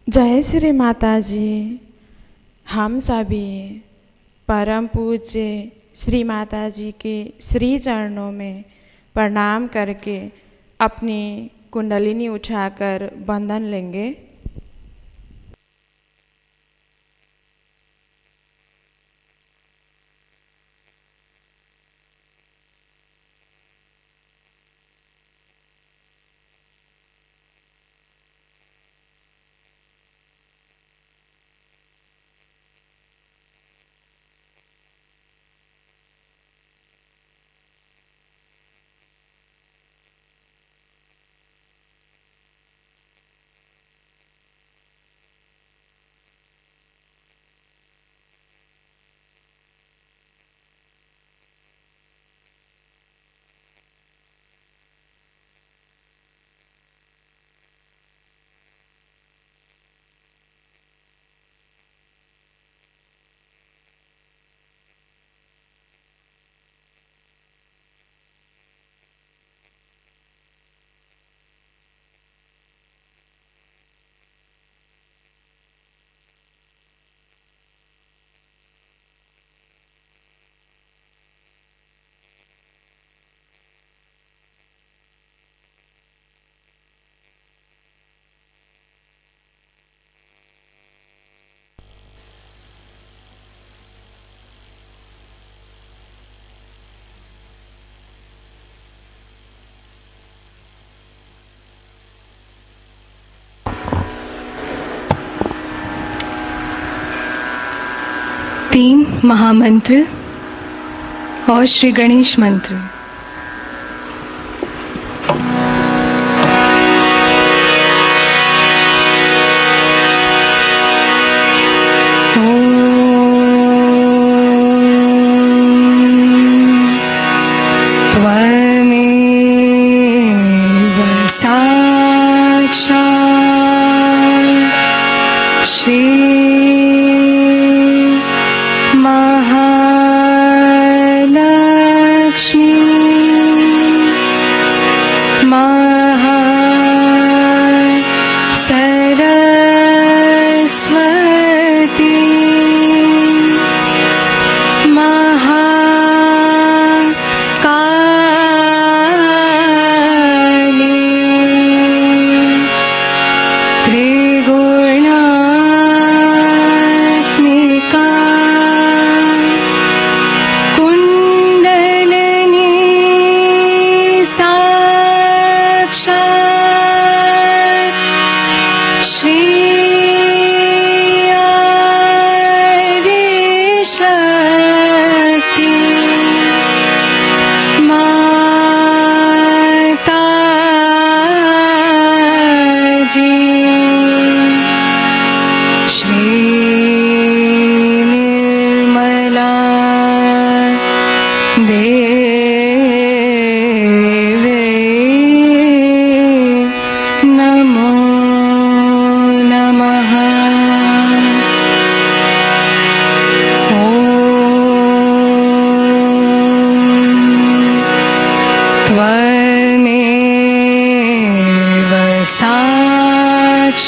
जय श्री माता जी। हम सभी परम पूज्य श्री माता जी के श्री चरणों में प्रणाम करके अपनी कुंडलिनी उठाकर बंधन लेंगे। तीन महामंत्र और श्री गणेश मंत्र। त्वमेव साक्षात् श्री महालक्ष्मी सरस्वती महाकाली त्रिगुणात्मिका कुंडलिनी साक्षात् श्री शक्ति माता जी। श्री निर्मला देवी नमो नमः। त्वमेव साक्षात्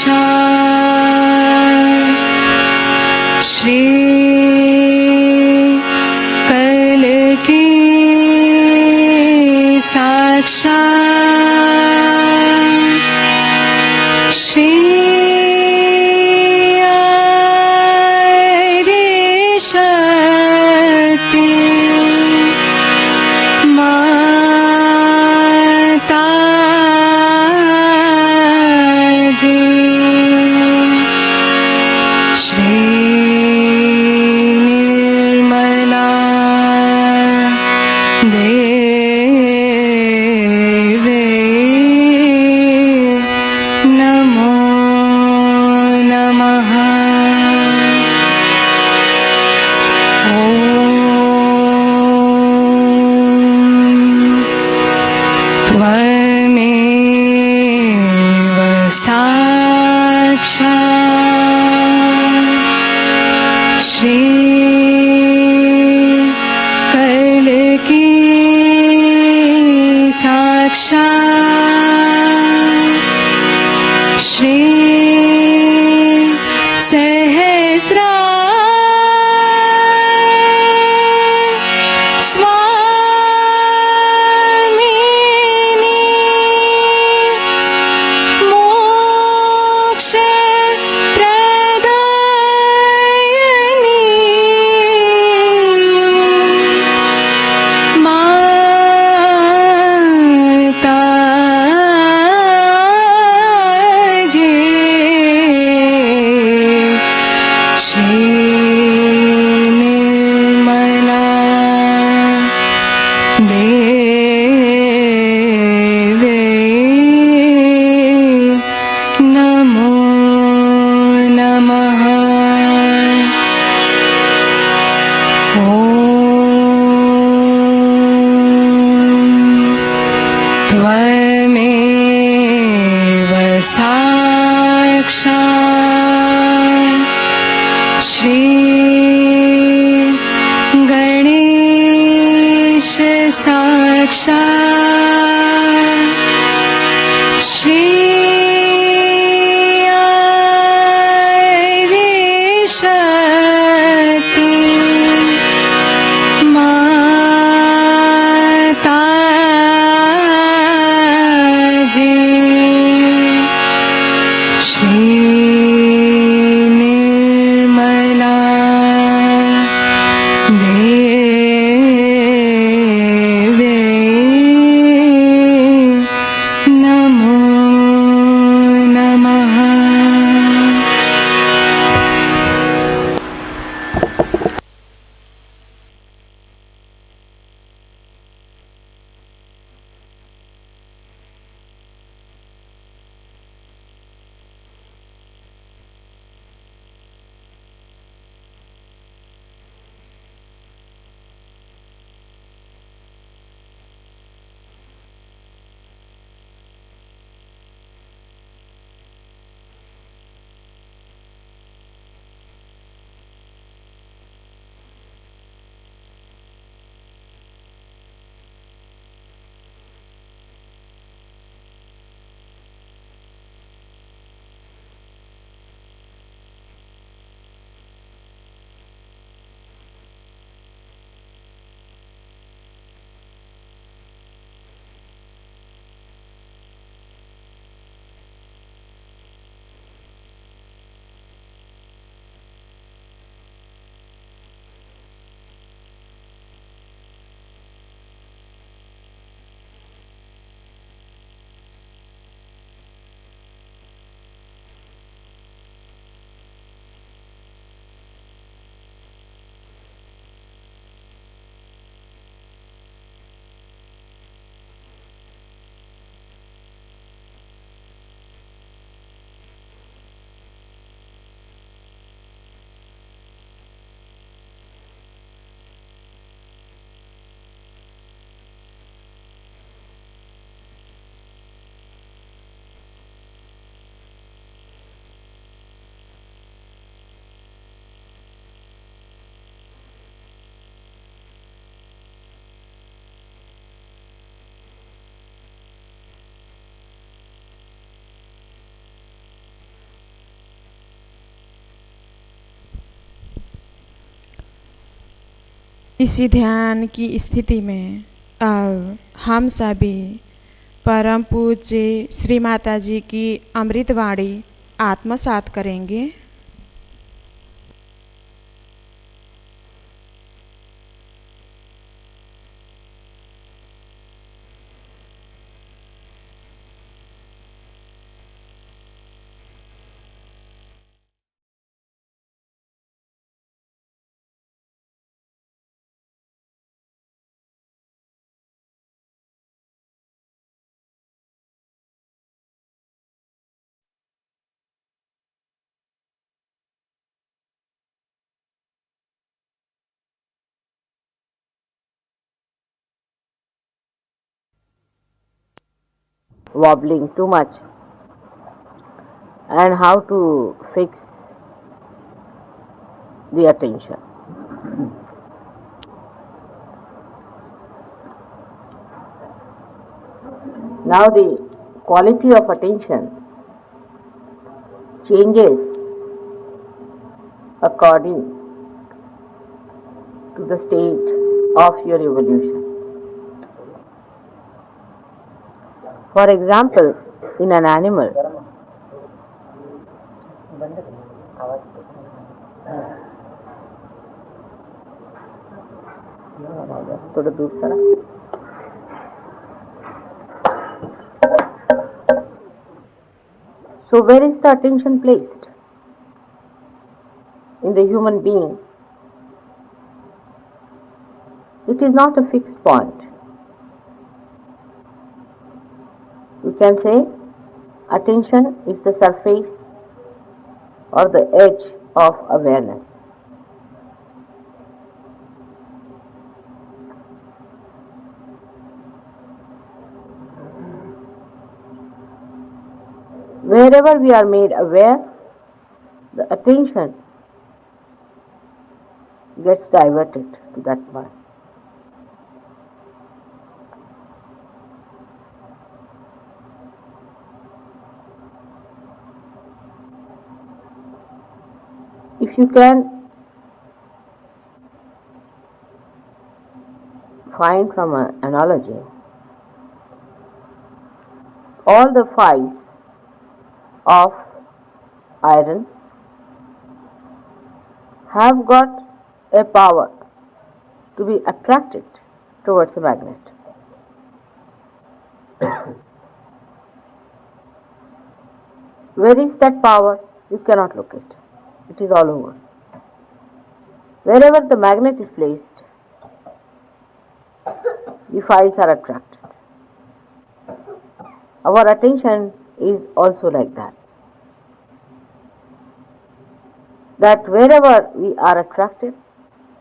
श्री कल्की साक्षात् श्री आदिशक्ति माता जी। श्री निर्मला देवी नमो नमः। त्वमेव साक्षात् श्री कल्की साक्षात् श्री देवे नमो नमः। ॐ त्वमेव साक्षात् श्री गणेश साक्षात् श्री शक्ति माता जी श्री निर्मला देवे नमो नमः। इसी ध्यान की स्थिति में अब हम सभी परम पूज्य श्री माता जी की अमृतवाणी आत्मसात करेंगे। wobbling too much, and how to fix the attention. Now the quality of attention changes according to the state of your evolution. For example, in an animal, थोड़ा दूर करा। So where is the attention placed? In the human being, it is not a fixed point. can say attention is the surface or the edge of awareness. Wherever we are made aware, the attention gets diverted to that point. If you can find from an analogy, all the files of iron have got a power to be attracted towards a magnet. Where is that power? You cannot locate. It is all over. Wherever the magnet is placed, the files are attracted. Our attention is also like that. That wherever we are attracted,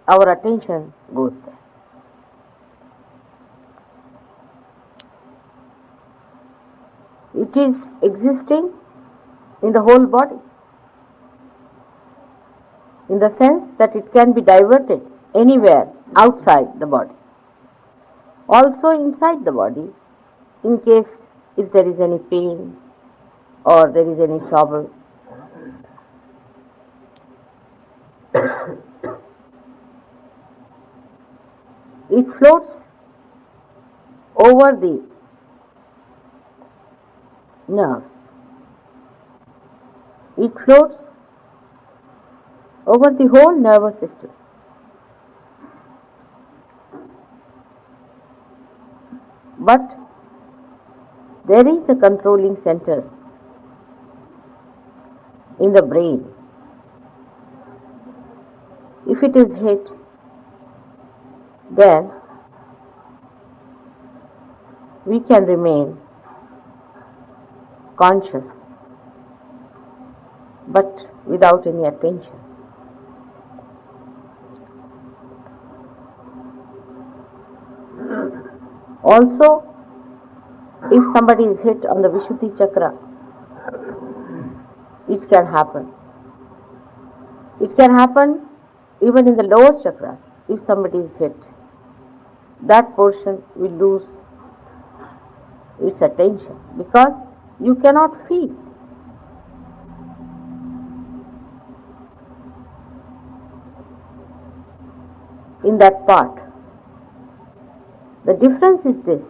our attention goes there. It is existing in the whole body, in the sense that it can be diverted anywhere outside the body. Also inside the body, in case if there is any pain or there is any trouble. It floats over the nerves. It floats over the whole nervous system. But there is a controlling center in the brain. If it is hit, then we can remain conscious but without any attention. Also, if somebody is hit on the Vishuddhi chakra, it can happen. It can happen even in the lower chakra. If somebody is hit, that portion will lose its attention because you cannot feel. In that part. The difference is this,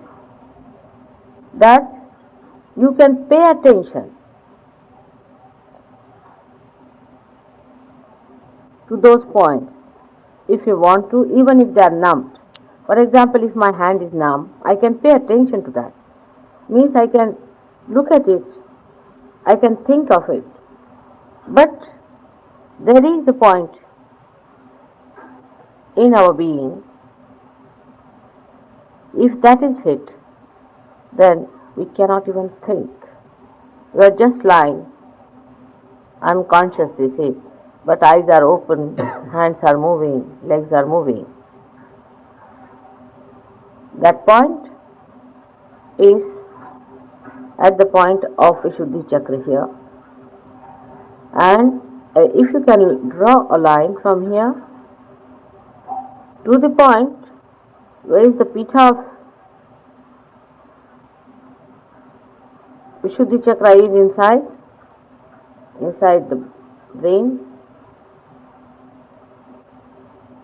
that you can pay attention to those points if you want to, even if they are numbed. For example, if my hand is numb, I can pay attention to that. Means I can look at it, I can think of it. But there is a point in our being, if that is hit, then we cannot even think. We are just lying, unconscious, they say, but eyes are open, hands are moving, legs are moving. That point is at the point of Vishuddhi chakra here. And if you can draw a line from here to the point where is the pita of Vishuddhi chakra is inside the brain.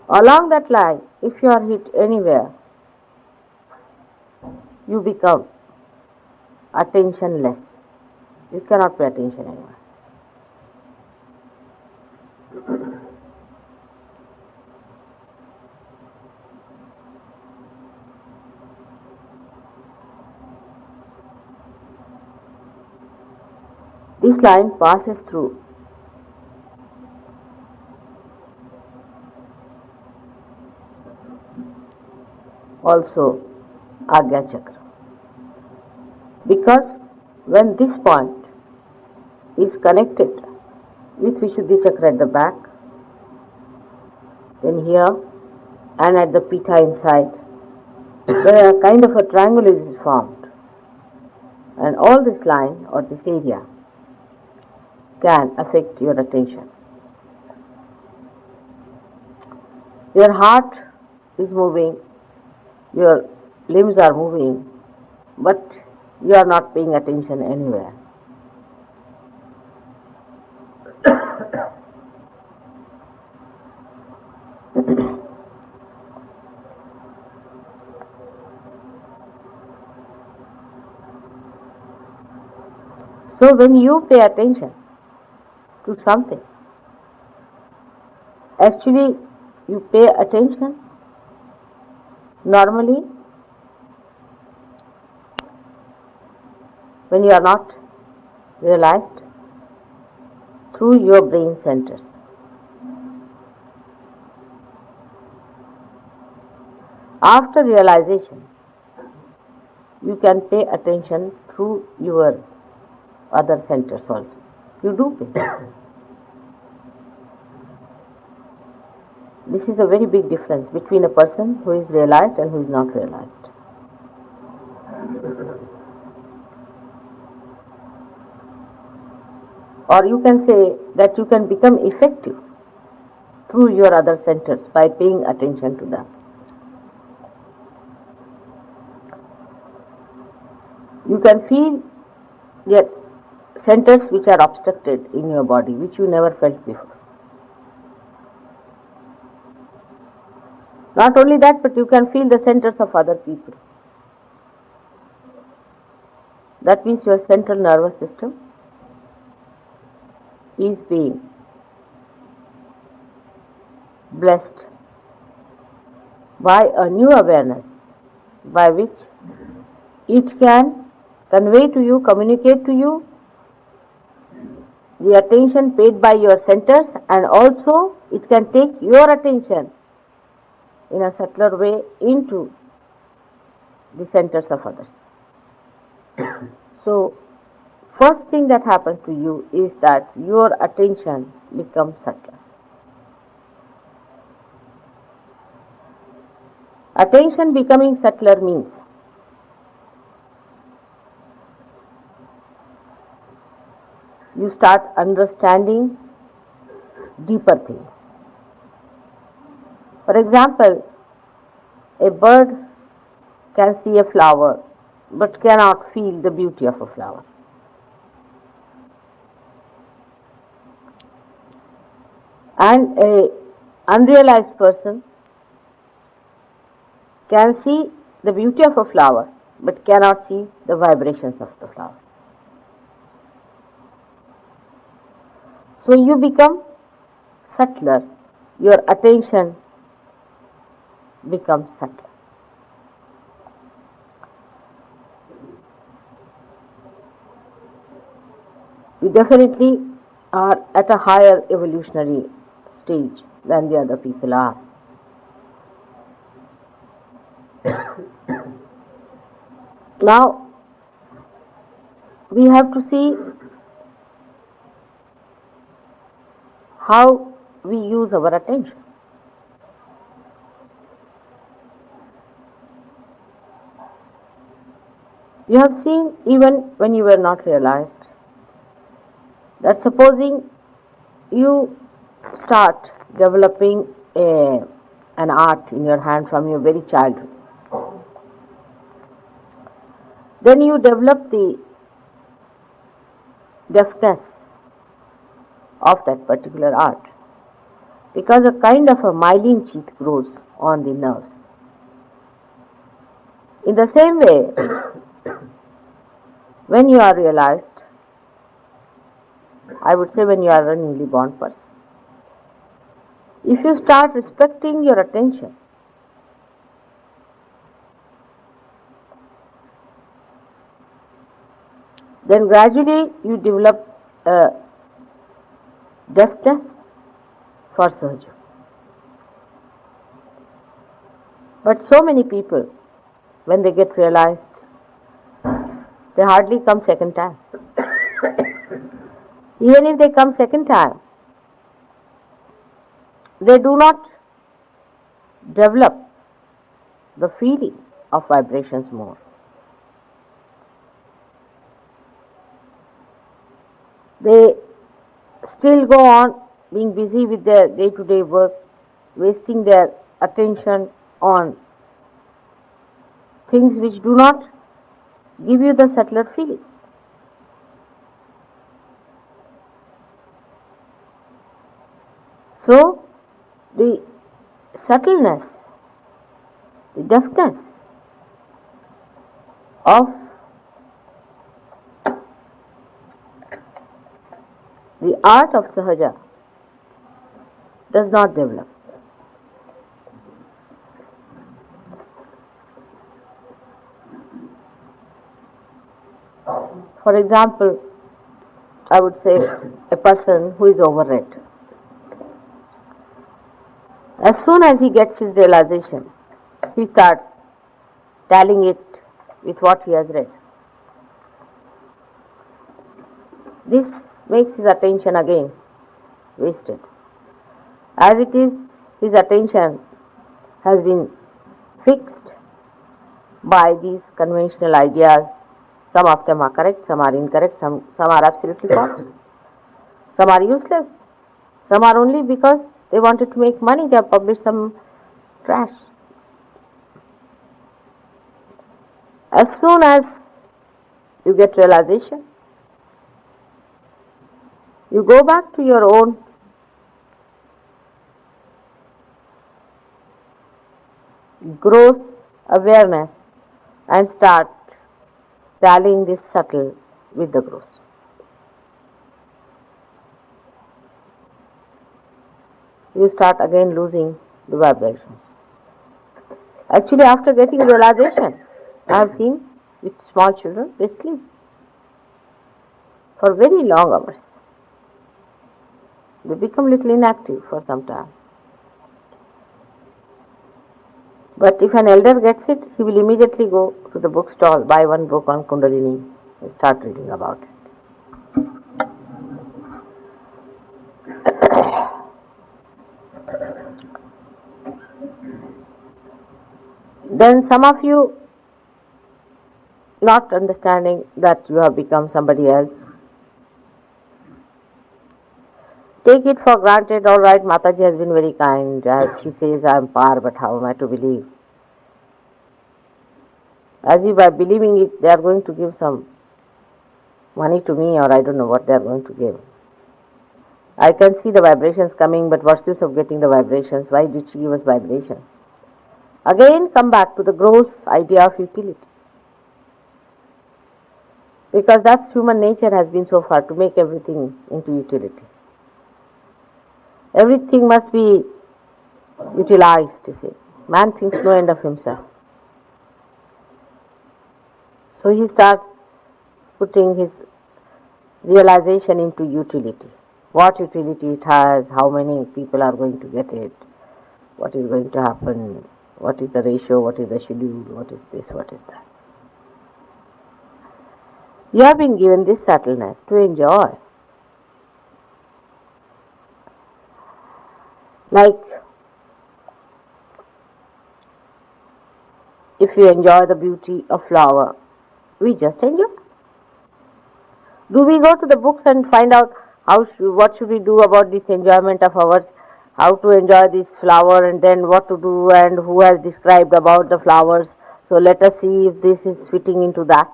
Along that line, if you are hit anywhere, you become attentionless. You cannot pay attention anymore. This line passes through also Agya chakra, because when this point is connected with Vishuddhi Chakra at the back, then here and at the pita inside, where a kind of a triangle is formed, and all this line or this area can affect your attention. Your heart is moving, your limbs are moving, but you are not paying attention anywhere. So when you pay attention to something, actually you pay attention normally when you are not realized through your brain centers. After realization, you can pay attention through your other centers also. You do pay. This is a very big difference between a person who is realized and who is not realized. Or you can say that you can become effective through your other centers by paying attention to them. You can feel yet centers which are obstructed in your body, which you never felt before. Not only that, but you can feel the centers of other people. That means your central nervous system is being blessed by a new awareness by which it can convey to you, communicate to you the attention paid by your centers, and also it can take your attention in a subtler way into the centers of others. So, first thing that happens to you is that your attention becomes subtler. Attention becoming subtler means you start understanding deeper things. For example, a bird can see a flower but cannot feel the beauty of a flower. And an unrealized person can see the beauty of a flower but cannot see the vibrations of the flower. So you become subtler, your attention becomes subtler. You definitely are at a higher evolutionary stage than the other people are. Now, we have to see how we use our attention. You have seen, even when you were not realized, that supposing you start developing an art in your hand from your very childhood, then you develop the deftness of that particular art, because a kind of a myelin sheath grows on the nerves. In the same way, when you are realized, I would say when you are a newly born person, if you start respecting your attention, then gradually you develop a deftness for surgery. But so many people, when they get realized, They hardly come second time. Even if they come second time, they do not develop the feeling of vibrations more. They still go on being busy with their day-to-day work, wasting their attention on things which do not give you the subtler feelings. So, the subtleness, the deftness of the art of Sahaja does not develop. For example, I would say a person who is overread. As soon as he gets his realization, he starts tallying it with what he has read. This makes his attention again wasted. As it is, his attention has been fixed by these conventional ideas. Some of them are correct, some are incorrect, some are absolutely false. Some are useless. Some are only because they wanted to make money, they have published some trash. As soon as you get realization, you go back to your own gross awareness and start tallying this subtle with the gross. You start again losing the vibrations. Actually, after getting realization, I have seen with small children, they sleep for very long hours. They become little inactive for some time. But if an elder gets it, he will immediately go to the bookstall, buy one book on Kundalini and start reading about it. Then some of you, not understanding that you have become somebody else, take it for granted, all right, Mataji has been very kind, as she says I am par, but how am I to believe? As if by believing it, they are going to give some money to me, or I don't know what they are going to give. I can see the vibrations coming, but what's the use of getting the vibrations? Why did she give us vibrations? Again, come back to the gross idea of utility. Because that's human nature has been so far, to make everything into utility. Everything must be utilized, you see. Man thinks no end of himself. So he starts putting his realization into utility. What utility it has, how many people are going to get it, what is going to happen, what is the ratio, what is the schedule, what is this, what is that. You have been given this subtleness to enjoy. Like, if you enjoy the beauty of flower, we just enjoy. Do we go to the books and find out what should we do about this enjoyment of ours, how to enjoy this flower, and then what to do and who has described about the flowers? So let us see if this is fitting into that.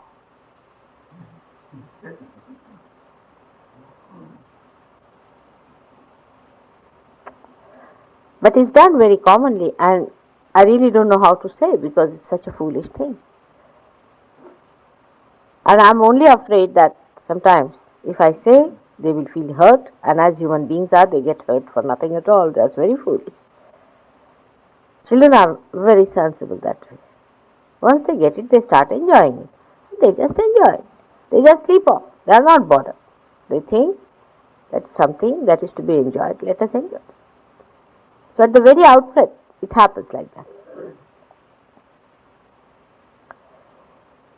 But it's done very commonly, and I really don't know how to say because it's such a foolish thing. And I'm only afraid that sometimes if I say, they will feel hurt, and as human beings are, they get hurt for nothing at all. That's very foolish. Children are very sensible that way. Once they get it, they start enjoying it. They just enjoy it. They just sleep off. They are not bothered. They think that's something that is to be enjoyed. Let us enjoy it. So at the very outset, it happens like that.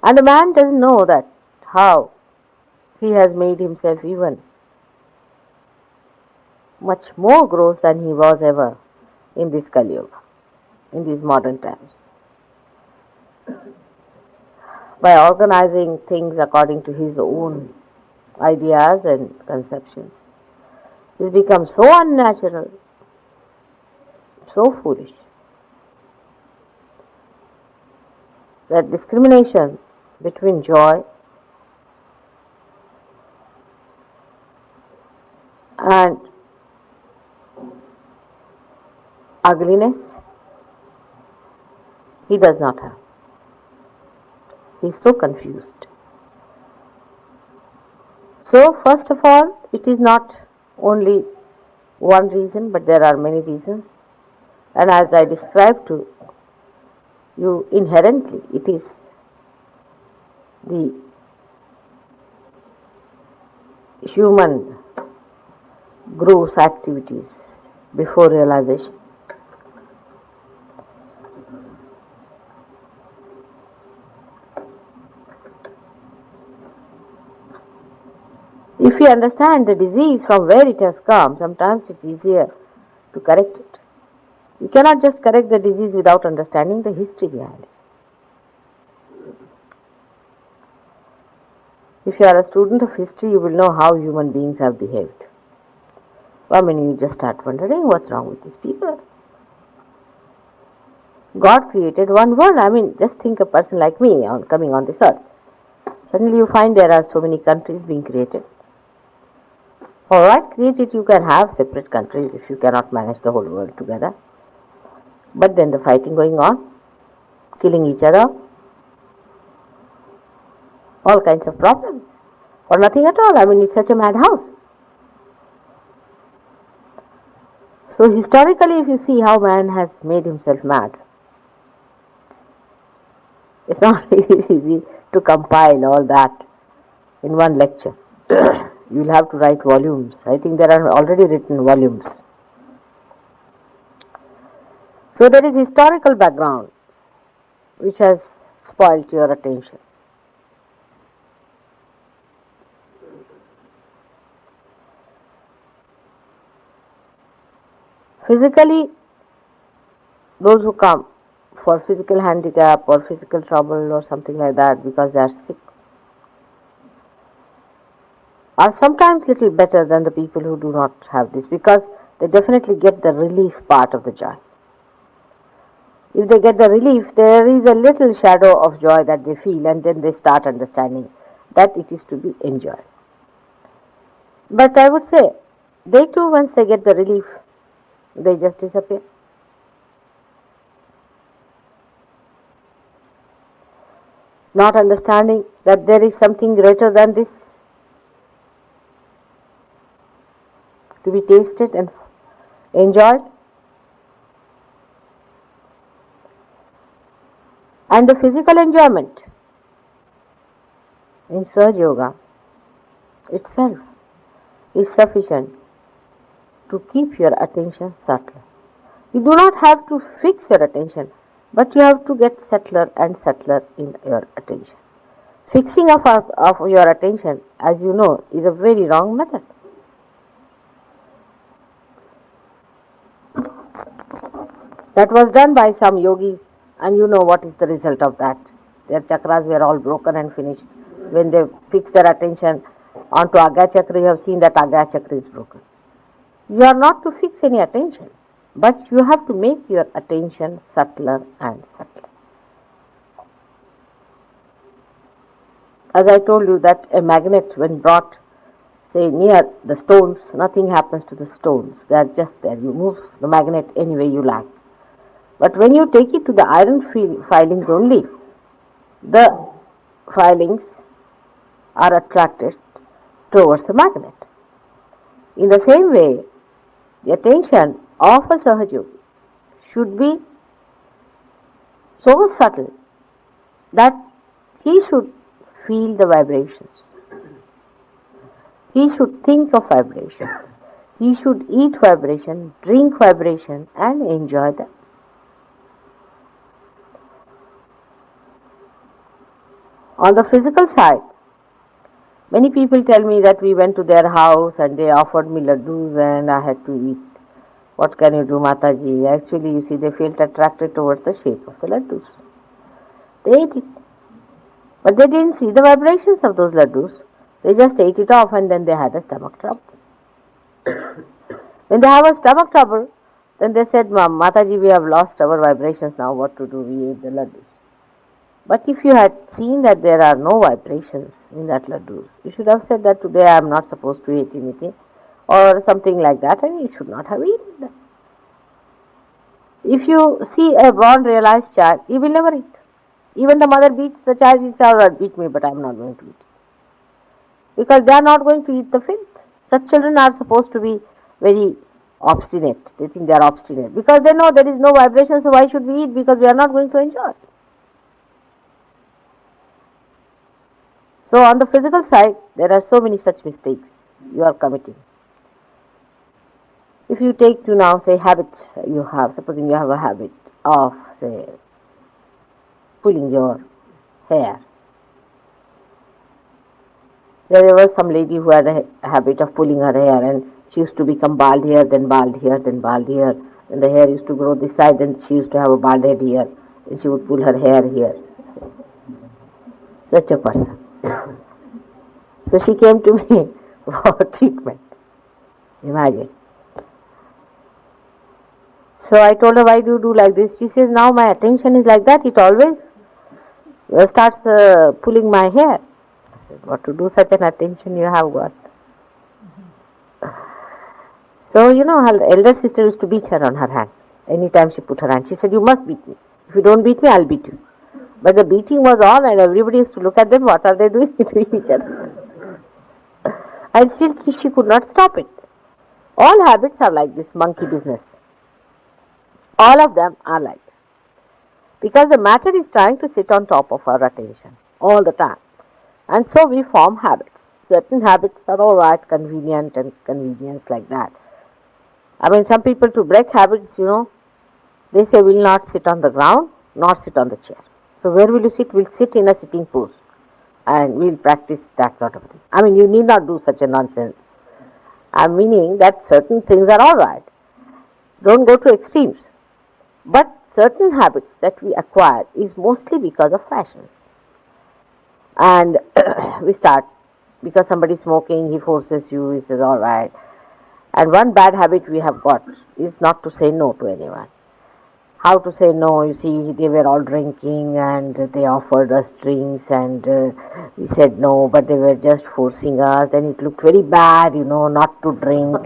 And the man doesn't know that how he has made himself even much more gross than he was ever in this Kali Yuga, in these modern times. By organizing things according to his own ideas and conceptions, he's become so unnatural, so foolish, that discrimination between joy and ugliness he does not have. He is so confused. So, first of all, it is not only one reason, but there are many reasons. And as I described to you, inherently, it is the human gross activities before realization. If you understand the disease from where it has come, sometimes it's easier to correct it. You cannot just correct the disease without understanding the history behind it. If you are a student of history, you will know how human beings have behaved. I mean, you just start wondering what's wrong with these people. God created one world. I mean, just think a person like me coming on this earth. Suddenly you find there are so many countries being created. Alright, create it, you can have separate countries if you cannot manage the whole world together. But then the fighting going on, killing each other, all kinds of problems, or nothing at all. I mean, it's such a madhouse. So historically, if you see how man has made himself mad, it's not easy to compile all that in one lecture. You'll have to write volumes. I think there are already written volumes. So there is historical background which has spoilt your attention. Physically, those who come for physical handicap or physical trouble or something like that because they are sick are sometimes little better than the people who do not have this, because they definitely get the relief part of the joy. If they get the relief, there is a little shadow of joy that they feel, and then they start understanding that it is to be enjoyed. But I would say, they too, once they get the relief, they just disappear. Not understanding that there is something greater than this to be tasted and enjoyed. And the physical enjoyment in Surge Yoga itself is sufficient to keep your attention subtle. You do not have to fix your attention, but you have to get subtler and subtler in your attention. Fixing of your attention, as you know, is a very wrong method. That was done by some yogis, and you know what is the result of that. Their chakras were all broken and finished. When they fixed their attention onto Agya Chakra, you have seen that Agya Chakra is broken. You are not to fix any attention, but you have to make your attention subtler and subtler. As I told you that a magnet, when brought, say, near the stones, nothing happens to the stones. They are just there. You move the magnet any way you like. But when you take it to the iron filings only, the filings are attracted towards the magnet. In the same way, the attention of a Sahaja Yogi should be so subtle that he should feel the vibrations. He should think of vibration. He should eat vibration, drink vibration, and enjoy them. On the physical side, Many people tell me that we went to their house and they offered me laddus and I had to eat. What can you do, Mataji? Actually, you see, they felt attracted towards the shape of the laddus. They ate it. But they didn't see the vibrations of those laddus. They just ate it off and then they had a stomach trouble. When they have a stomach trouble, then they said, Mataji, we have lost our vibrations now. What to do? We ate the laddus. But if you had seen that there are no vibrations in that laddus, you should have said that today I am not supposed to eat anything or something like that, and you should not have eaten them. If you see a born realized child, he will never eat. Even the mother beats the child, he says, all right, beat me, but I am not going to eat. Because they are not going to eat the filth. Such children are supposed to be very obstinate. They think they are obstinate. Because they know there is no vibration, so why should we eat? Because we are not going to enjoy. So on the physical side, there are so many such mistakes you are committing. If you take to now, say, habits you have, supposing you have a habit of, say, pulling your hair. There was some lady who had a habit of pulling her hair, and she used to become bald here, then bald here, then bald here. And the hair used to grow this side, and she used to have a bald head here, and she would pull her hair here. Such a person. So she came to me for treatment. Imagine. So I told her, why do you do like this? She says, now my attention is like that. It always starts pulling my hair. I said, what to do, such an attention you have got? So, her elder sister used to beat her on her hand. Anytime she put her hand, she said, you must beat me. If you don't beat me, I'll beat you. But the beating was on and everybody used to look at them, what are they doing to each other? And still she could not stop it. All habits are like this monkey business. All of them are like this. Because the matter is trying to sit on top of our attention all the time. And so we form habits. Certain habits are all right, convenient and convenience like that. I mean, some people to break habits, they say will not sit on the ground, not sit on the chair. So where will you sit? We'll sit in a sitting pose. And we'll practice that sort of thing. I mean, you need not do such a nonsense. I'm meaning that certain things are all right. Don't go to extremes. But certain habits that we acquire is mostly because of fashions. And we start, because somebody is smoking, he forces you, he says, all right. And one bad habit we have got is not to say no to anyone. How to say no? You see, they were all drinking and they offered us drinks and we said no, but they were just forcing us and it looked very bad, not to drink.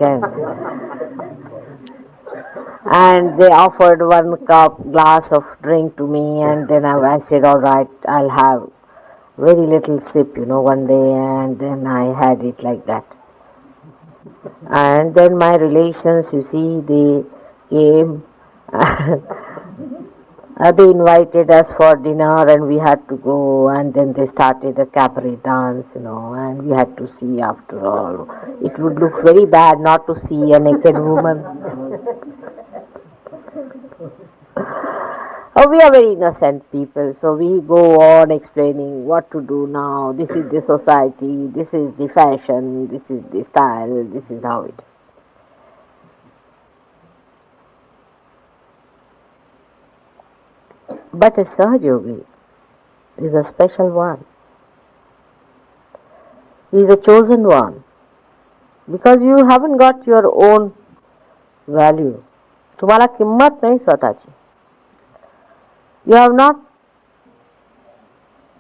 And they offered one glass of drink to me and then I said, all right, I'll have very little sip, one day, and then I had it like that. And then my relations, you see, they came. They invited us for dinner and we had to go, and then they started a cabaret dance, and we had to see after all. It would look very bad not to see a naked woman. Oh, we are very innocent people, so we go on explaining what to do now. This is the society, this is the fashion, this is the style, this is how it is. But a Sahaja Yogi is a special one. He is a chosen one. Because you haven't got your own value. तुम्हाला किंमत नाही स्वतःची. You have not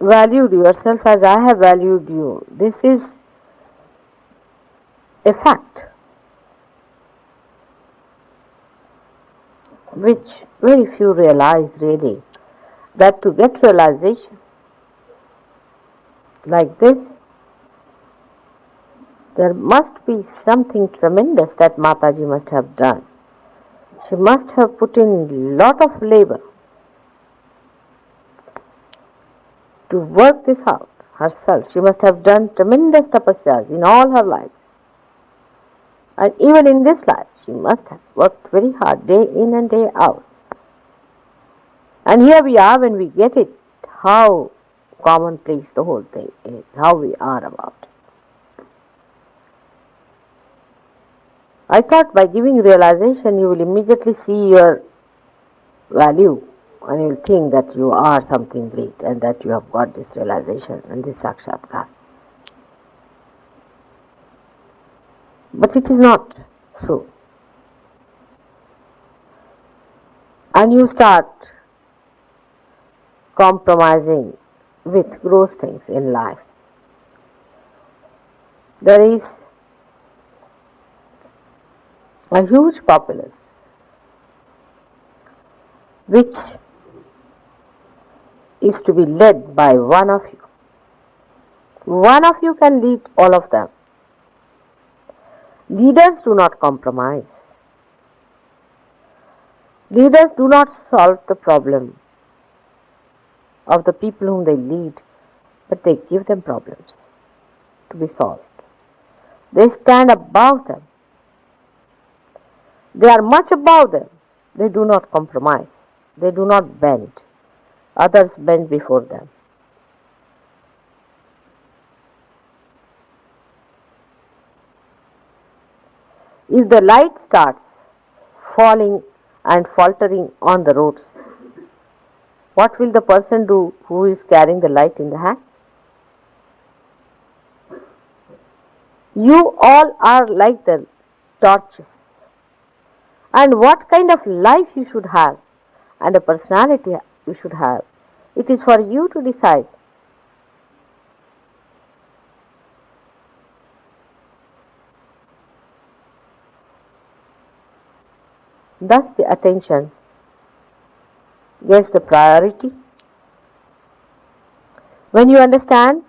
valued yourself as I have valued you. This is a fact which very few realize really, that to get realization like this, there must be something tremendous that Mataji must have done. She must have put in lot of labor to work this out herself. She must have done tremendous tapasyas in all her life. And even in this life, she must have worked very hard, day in and day out. And here we are when we get it, how commonplace the whole thing is, how we are about it. I thought by giving realization you will immediately see your value and you will think that you are something great and that you have got this realization and this sakshatkar. But it is not so. And you start compromising with gross things in life. There is a huge populace which is to be led by one of you. One of you can lead all of them. Leaders do not compromise. Leaders do not solve the problem of the people whom they lead, but they give them problems to be solved. They stand above them. They are much above them. They do not compromise. They do not bend. Others bend before them. If the light starts falling and faltering on the roads, what will the person do who is carrying the light in the hand? You all are like the torches. And what kind of life you should have and a personality you should have, it is for you to decide. Thus the attention gets the priority. When you understand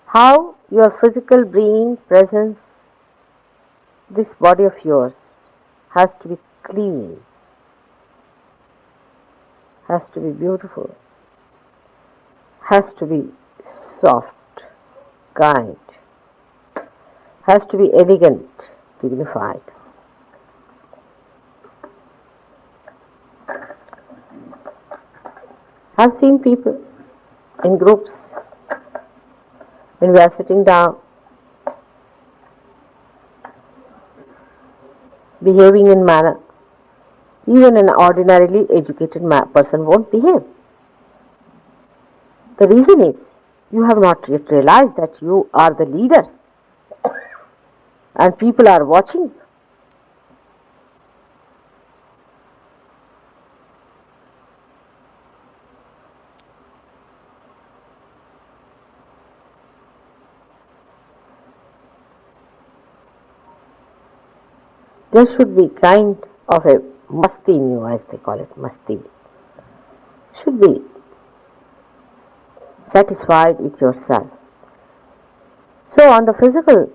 how your physical being, presence, this body of yours has to be clean, has to be beautiful, has to be soft, kind, has to be elegant, dignified. I've seen people in groups when we are sitting down behaving in manner even an ordinarily educated person won't behave. The reason is you have not yet realized that you are the leaders and people are watching. There should be kind of a masti in you, as they call it, masti. Should be satisfied with yourself. So on the physical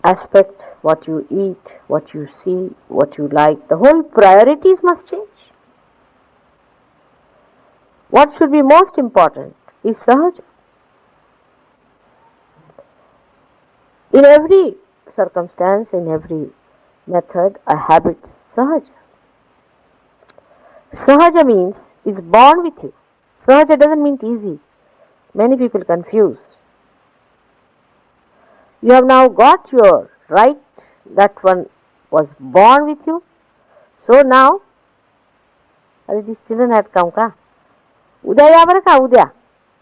aspect, what you eat, what you see, what you like, the whole priorities must change. What should be most important is sahaja. In every circumstance, in every method, a habit, sahaja. Sahaja means is born with you. Sahaja doesn't mean easy. Many people confuse. You have now got your right, that one was born with you. So now, these children had come ka? Udya ya bara ka?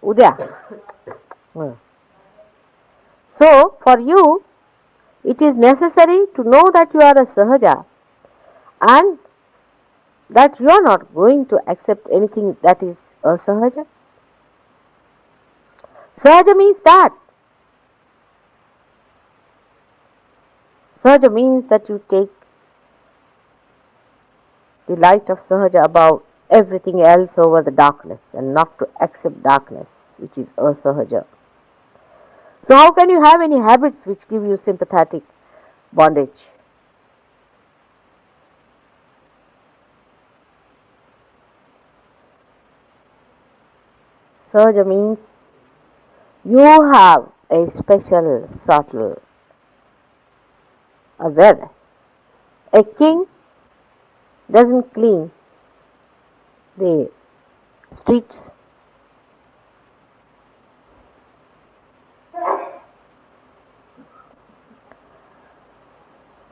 Udya. So, for you, it is necessary to know that you are a sahaja and that you are not going to accept anything that is asahaja. Sahaja means that. Sahaja means that you take the light of sahaja above everything else over the darkness and not to accept darkness, which is asahaja. So how can you have any habits which give you sympathetic bondage? Sahaja means you have a special, subtle awareness. A king doesn't clean the streets.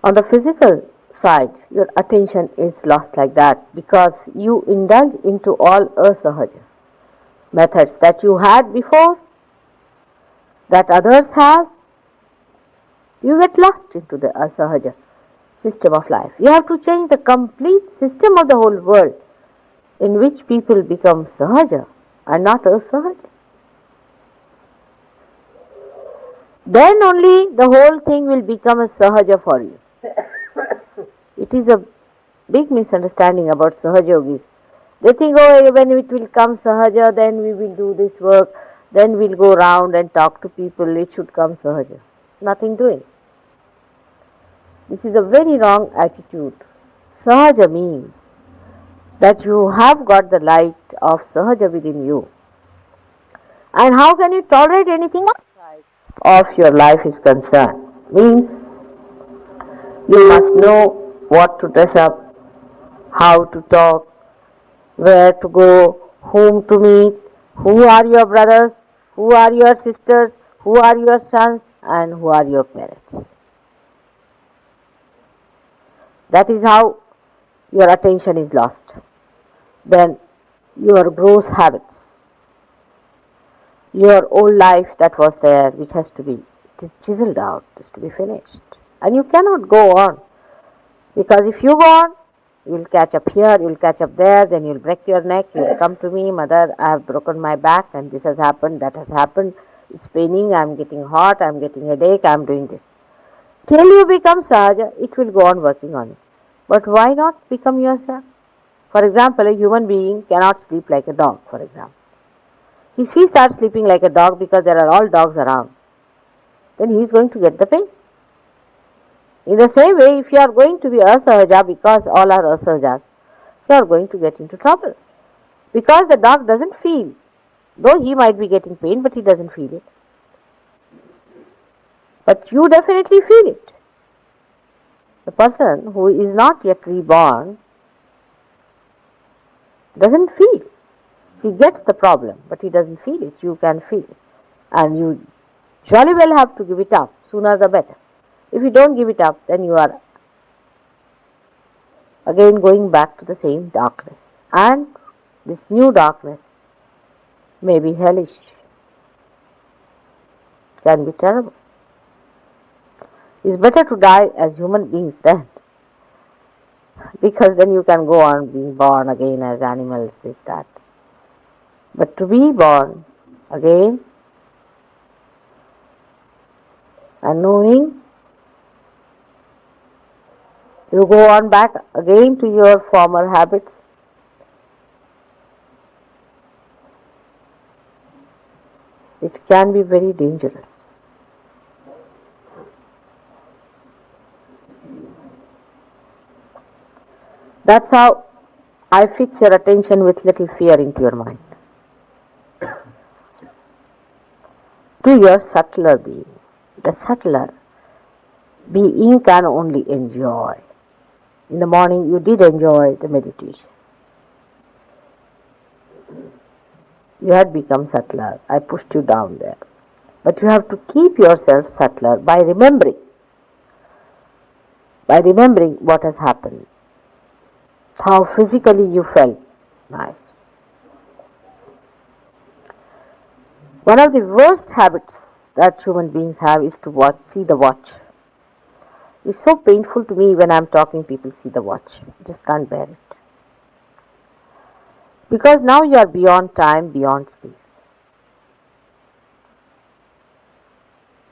On the physical side, your attention is lost like that because you indulge into all asahaja methods that you had before, that others have. You get lost into the asahaja system of life. You have to change the complete system of the whole world in which people become sahaja and not asahaja. Then only the whole thing will become a sahaja for you. It is a big misunderstanding about sahaja yogis. They think, oh, when it will come sahaja, then we will do this work, then we'll go around and talk to people, it should come sahaja. Nothing doing. This is a very wrong attitude. Sahaja means that you have got the light of sahaja within you. And how can you tolerate anything outside of your life is concerned? Means you must know what to dress up, how to talk, where to go, whom to meet, who are your brothers, who are your sisters, who are your sons, and who are your parents. That is how your attention is lost. Then your gross habits, your old life that was there, which has to be chiseled out, is to be finished. And you cannot go on. Because if you go on, you'll catch up here, you'll catch up there, then you'll break your neck, you'll come to me, mother, I have broken my back and this has happened, that has happened, it's paining, I'm getting hot, I'm getting headache, I'm doing this. Till you become sahaja, it will go on working on you. But why not become yourself? For example, a human being cannot sleep like a dog, for example. If he starts sleeping like a dog because there are all dogs around, then he is going to get the pain. In the same way, if you are going to be asahaja because all are asahajas, you are going to get into trouble. Because the dog doesn't feel. Though he might be getting pain, but he doesn't feel it. But you definitely feel it. The person who is not yet reborn doesn't feel. He gets the problem, but he doesn't feel it. You can feel it. And you jolly well have to give it up. Sooner the better. If you don't give it up, then you are again going back to the same darkness. And this new darkness may be hellish. Can be terrible. It's better to die as human beings then. Because then you can go on being born again as animals, this, that. But to be born again and knowing, you go on back again to your former habits. It can be very dangerous. That's how I fix your attention with little fear into your mind. To your subtler being. The subtler being can only enjoy. In the morning you did enjoy the meditation. You had become subtler. I pushed you down there. But you have to keep yourself subtler by remembering what has happened. How physically you felt nice. One of the worst habits that human beings have is to see the watch. It's so painful to me when I'm talking, people see the watch. I just can't bear it. Because now you are beyond time, beyond space.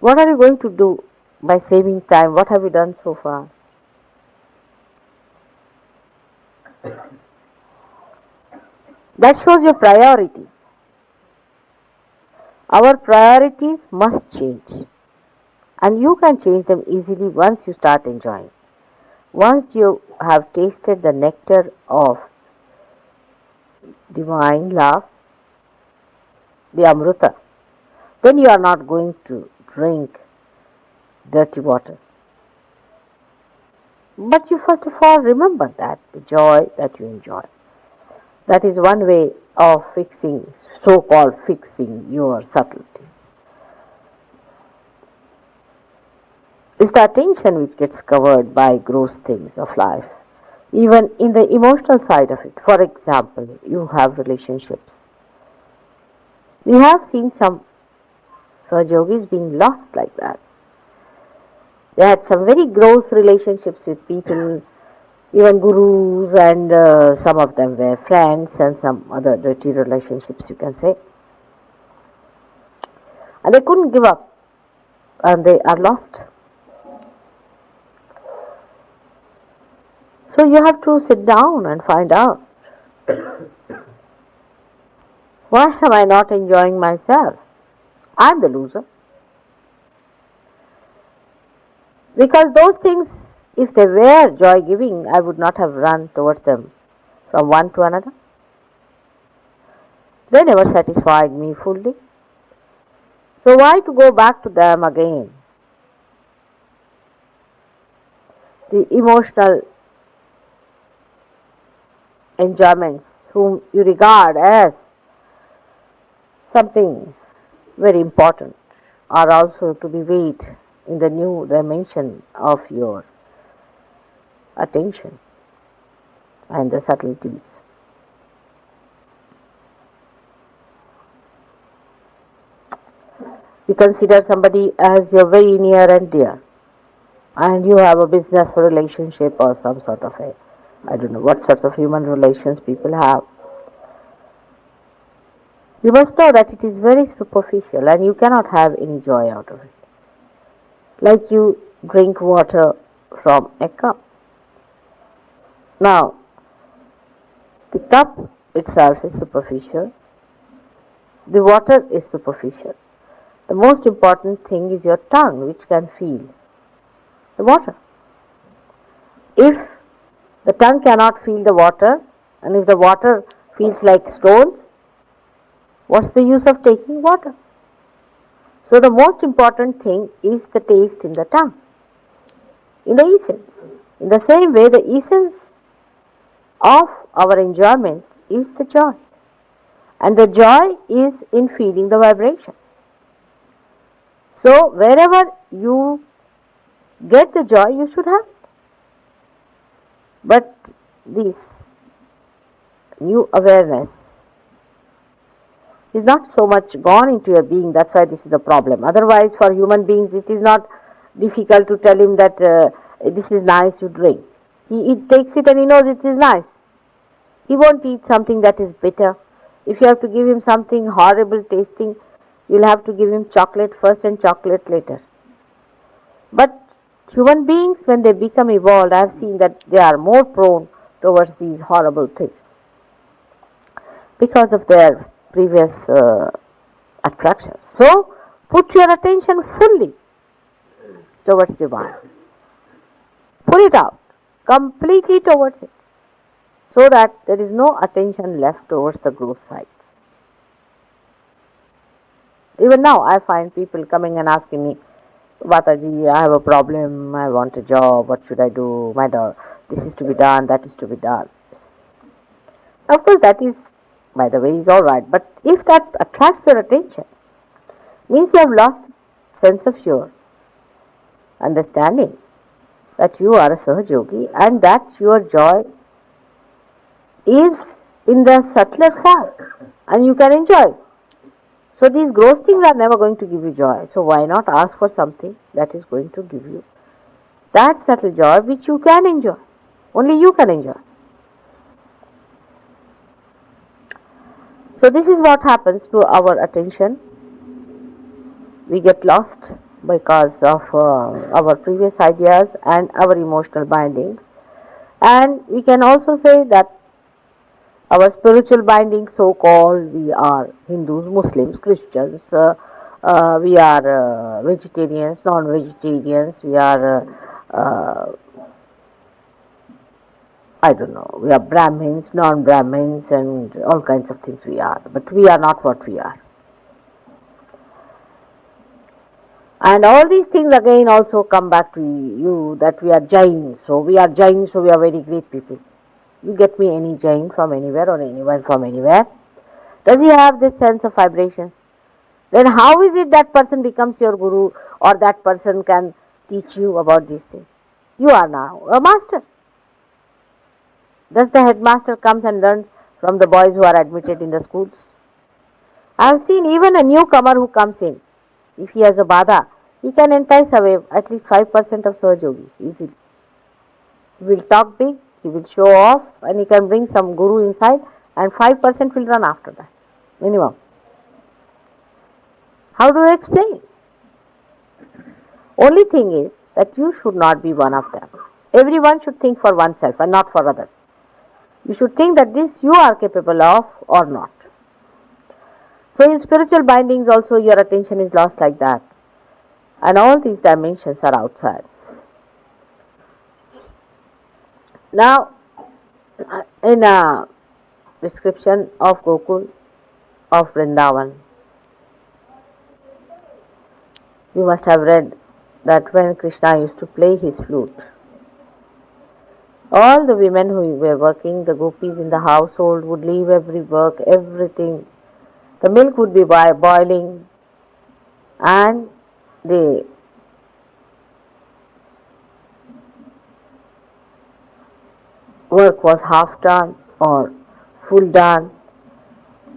What are you going to do by saving time? What have you done so far? That shows your priority. Our priorities must change. And you can change them easily once you start enjoying. Once you have tasted the nectar of divine love, the Amrita, then you are not going to drink dirty water. But you first of all remember that, the joy that you enjoy. That is one way of fixing, so-called fixing your subtlety. It's the attention which gets covered by gross things of life. Even in the emotional side of it. For example, you have relationships. We have seen some Sahajogis being lost like that. They had some very gross relationships with people, even gurus, and some of them were friends, and some other dirty relationships, you can say. And they couldn't give up, and they are lost. So you have to sit down and find out, why am I not enjoying myself? I'm the loser. Because those things, if they were joy-giving, I would not have run towards them from one to another. They never satisfied me fully. So why to go back to them again? The emotional enjoyments whom you regard as something very important are also to be weighed in the new dimension of your attention and the subtleties. You consider somebody as your very near and dear, and you have a business relationship or some sort of a, I don't know what sorts of human relations people have. You must know that it is very superficial and you cannot have any joy out of it. Like you drink water from a cup. Now, the cup itself is superficial. The water is superficial. The most important thing is your tongue, which can feel the water. If the tongue cannot feel the water, and if the water feels like stones, what's the use of taking water? So the most important thing is the taste in the tongue, in the essence. In the same way, the essence of our enjoyment is the joy. And the joy is in feeling the vibrations. So wherever you get the joy, you should have it. But this new awareness is not so much gone into your being. That's why this is a problem. Otherwise, for human beings, it is not difficult to tell him that this is nice, you drink. He takes it and he knows it is nice. He won't eat something that is bitter. If you have to give him something horrible tasting, you'll have to give him chocolate first and chocolate later. But human beings, when they become evolved, I have seen that they are more prone towards these horrible things because of their previous attractions. So, put your attention fully towards divine. Pull it out completely towards it, so that there is no attention left towards the gross sides. Even now, I find people coming and asking me, Mataji, I have a problem, I want a job, what should I do? This is to be done, that is to be done. Of course, that is, by the way, is alright, but if that attracts your attention, means you have lost sense of your understanding that you are a Sahajogi and that your joy is in the subtler form and you can enjoy it. So these gross things are never going to give you joy. So why not ask for something that is going to give you that subtle joy which you can enjoy. Only you can enjoy. So this is what happens to our attention. We get lost because of our previous ideas and our emotional bindings. And we can also say that our spiritual bindings, so-called, we are Hindus, Muslims, Christians, we are vegetarians, non-vegetarians, we are, I don't know, we are Brahmins, non-Brahmins, and all kinds of things we are. But we are not what we are. And all these things again also come back to you, that we are Jains. So we are Jains, so we are very great people. You get me any Jain from anywhere or anyone from anywhere. Does he have this sense of vibration? Then how is it that person becomes your guru, or that person can teach you about these things. You are now a master. Does the headmaster comes and learns from the boys who are admitted in the schools? I have seen even a newcomer who comes in. If he has a bada, he can entice away at least 5% of Sahajogis easily. He will talk big, he will show off, and he can bring some guru inside, and 5% will run after that, minimum. How do you explain? Only thing is that you should not be one of them. Everyone should think for oneself and not for others. You should think that this you are capable of or not. So in spiritual bindings also your attention is lost like that. And all these dimensions are outside. Now, in a description of Gokul, of Vrindavan, you must have read that when Krishna used to play his flute, all the women who were working, the gopis in the household, would leave every work, everything. The milk would be boiling, and the work was half done or full done.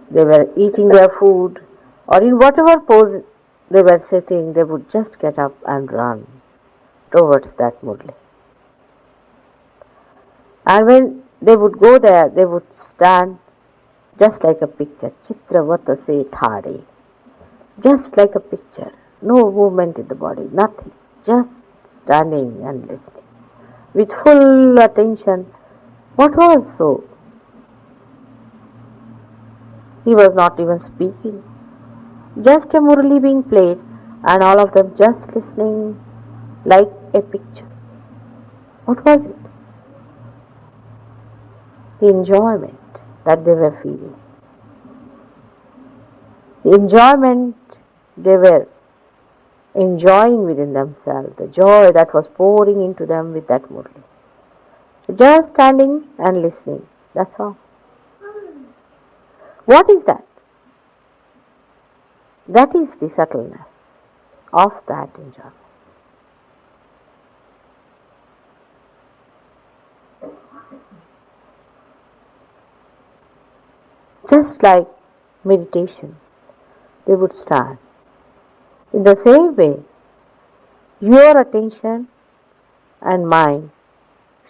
They were eating their food, or in whatever pose they were sitting, they would just get up and run towards that murli. And when they would go there, they would stand just like a picture, Chitravata se thade, just like a picture, no movement in the body, nothing, just standing and listening with full attention. What was so? He was not even speaking, just a murli being played, and all of them just listening like a picture. What was it? The enjoyment that they were feeling. The enjoyment they were enjoying within themselves, the joy that was pouring into them with that murli. Just standing and listening, that's all. What is that? That is the subtleness of that enjoyment. Just like meditation, they would stand. In the same way, your attention and mind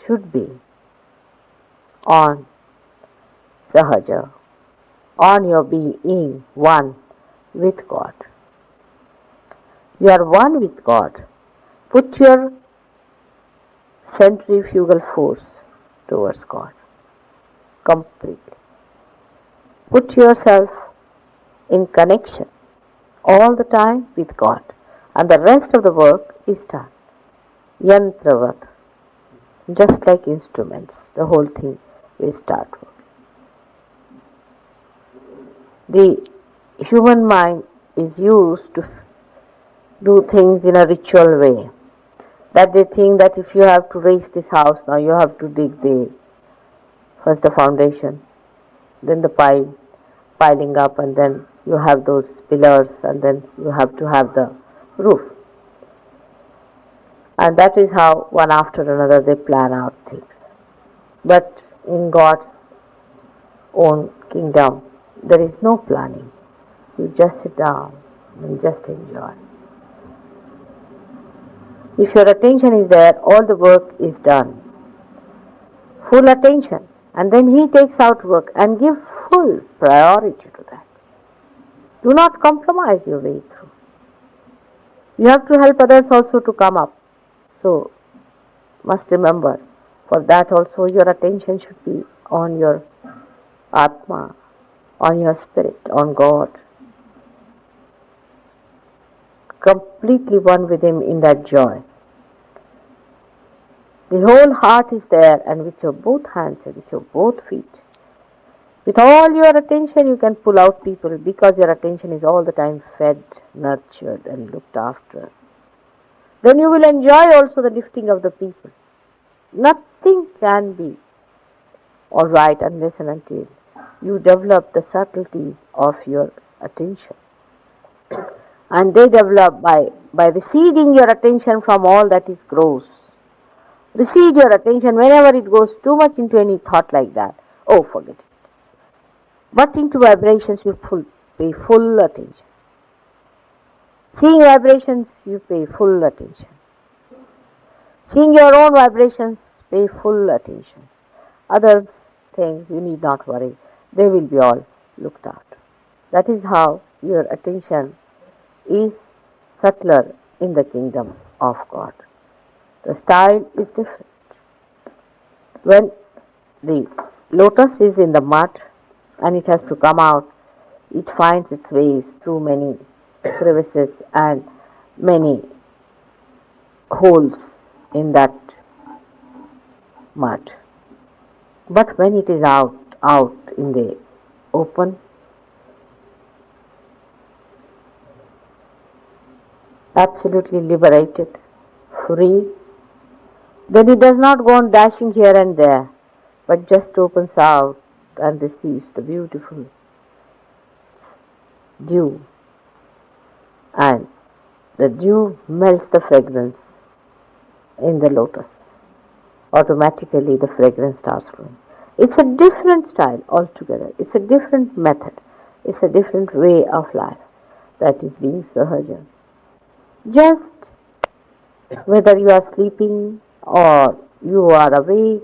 should be on Sahaja, on your being one with God. You are one with God. Put your centrifugal force towards God completely. Put yourself in connection all the time with God, and the rest of the work is done. Yantravat, just like instruments, the whole thing will start working. The human mind is used to do things in a ritual way. That they think that if you have to raise this house, now you have to dig first the foundation, then the piling up, and then you have those pillars, and then you have to have the roof. And that is how one after another they plan out things. But in God's own kingdom, there is no planning. You just sit down and just enjoy. If your attention is there, all the work is done. Full attention. And then he takes out work and give full priority to that. Do not compromise your way through. You have to help others also to come up. So, must remember, for that also your attention should be on your Atma, on your spirit, on God. Completely one with Him in that joy. The whole heart is there, and with your both hands and with your both feet, with all your attention you can pull out people, because your attention is all the time fed, nurtured and looked after. Then you will enjoy also the lifting of the people. Nothing can be alright unless and until you develop the subtlety of your attention. And they develop by by receding your attention from all that is gross. Recede your attention whenever it goes too much into any thought like that. Oh, forget it. But into vibrations you pay full attention. Seeing vibrations, you pay full attention. Seeing your own vibrations, pay full attention. Other things you need not worry. They will be all looked after. That is how your attention is subtler in the kingdom of God. The style is different. When the lotus is in the mud and it has to come out, it finds its ways through many crevices and many holes in that mud. But when it is out in the open, absolutely liberated, free, then it does not go on dashing here and there, but just opens out and receives the beautiful dew, and the dew melts the fragrance in the lotus. Automatically the fragrance starts flowing. It's a different style altogether. It's a different method. It's a different way of life that is being sahaja. Just whether you are sleeping or you are awake,